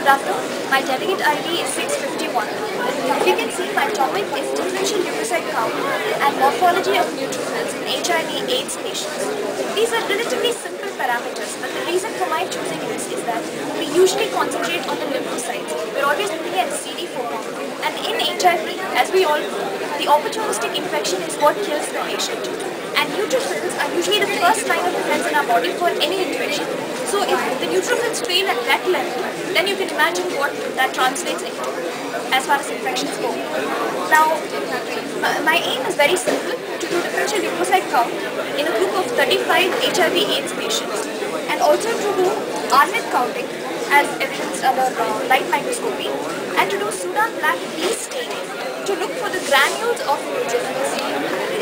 Good afternoon. My delegate ID is 651. You can see my topic is differential leukocyte count and morphology of neutrophils in HIV/AIDS patients. These are relatively simple parameters, but the reason for my choosing this is that we usually concentrate on the lymphocytes. We're always looking at CD4 count. And in HIV, as we all know, the opportunistic infection is what kills the patient. And neutrophils are usually the first line of defense in our body for any infection. So if the neutrophils fail at that level, then you can imagine what that translates into as far as infections go. Now, my aim is very simple, to do differential leukocyte count in a group of 35 HIV/AIDS patients, and also to do RNet counting as evidenced under light microscopy, and to do Sudan black B staining to look for the granules of neutrophils.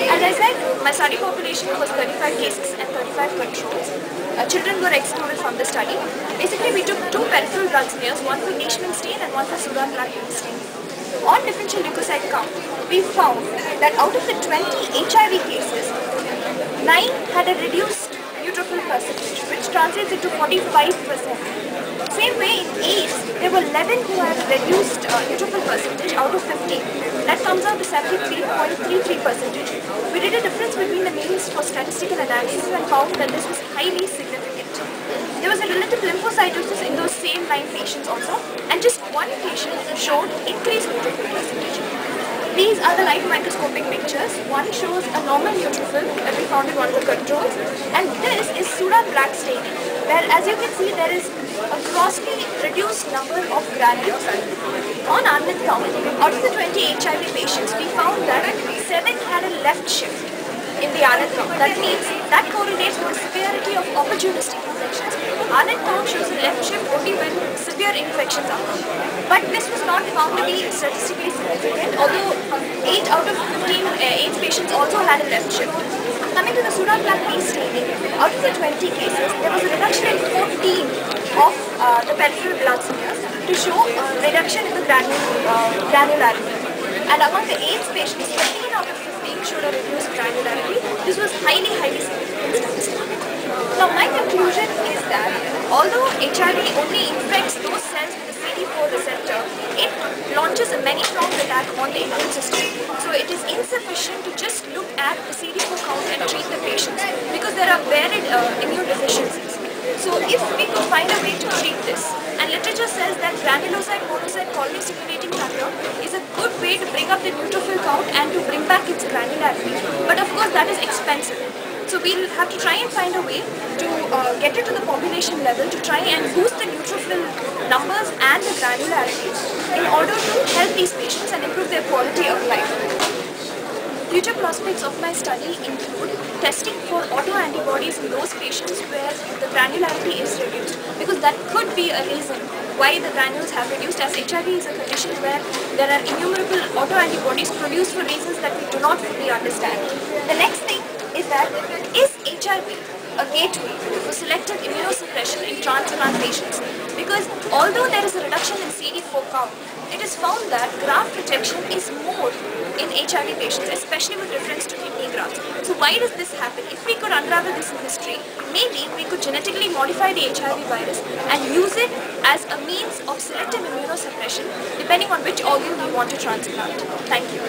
As I said, my study population was 35 cases and 35 controls. Children were excluded from the study. Basically, we took two peripheral blood smears, one for Leishman stain and one for Sudan black B stain. On differential leukocyte count, we found that out of the 20 HIV cases, 9 had a reduced neutrophil percentage, which translates into 45%. Same way in AIDS, there were 11 who had reduced neutrophil percentage out of 15. That comes out to 73.33%. We did a difference between the means for statistical analysis and found that this was highly significant. There was a relative lymphocytosis in those same 9 patients also, and just one patient showed increased neutrophil percentage. These are the light microscopic pictures. One shows a normal neutrophil that we found in one of the controls, and this is Sudan black staining, where as you can see there is a grossly reduced number of granules. On RNet count, out of the 20 HIV patients, we found that 7 had a left shift in the RNet count. That means that correlates with the severity of opportunistic infections. RNet count shows a left shift only when severe infections are found. But this was not found to be statistically significant, although 8 out of 15 AIDS patients also had a left shift. Coming to the Sudan black B staining, out of the 20 cases, there was a reduction in 14 of the peripheral blood smears to show a reduction in the granularity. And among the AIDS patients, 15 out of 15 showed a reduced granularity. This was highly significant statistically. Now my conclusion is that although HIV only infects those cells with the CD4 receptor, it launches a many-pronged attack on the immune system. So it is insufficient to just look at the CD4 count and treat the patients, because there are varied immune deficiencies. So if we could find a way to treat this, and literature says that granulocyte monocyte colony stimulating factor is a good way to bring up the neutrophil count and to bring back its granularity, but of course that is expensive. So we'll have to try and find a way to get it to the population level to try and boost the neutrophil numbers and the granularity in order to help these patients and improve their quality of life. Future prospects of my study include testing for autoantibodies in those patients where the granularity is reduced, because that could be a reason why the granules have reduced, as HIV is a condition where there are innumerable autoantibodies produced for reasons that we do not fully understand. The next thing is that, is HIV a gateway for selective immunosuppression in transplant patients? Because although there is a reduction in CD4 count, it is found that graft rejection is more in HIV patients, especially with reference to kidney grafts. So why does this happen? If we could unravel this mystery, maybe we could genetically modify the HIV virus and use it as a means of selective immunosuppression depending on which organ we want to transplant. Thank you.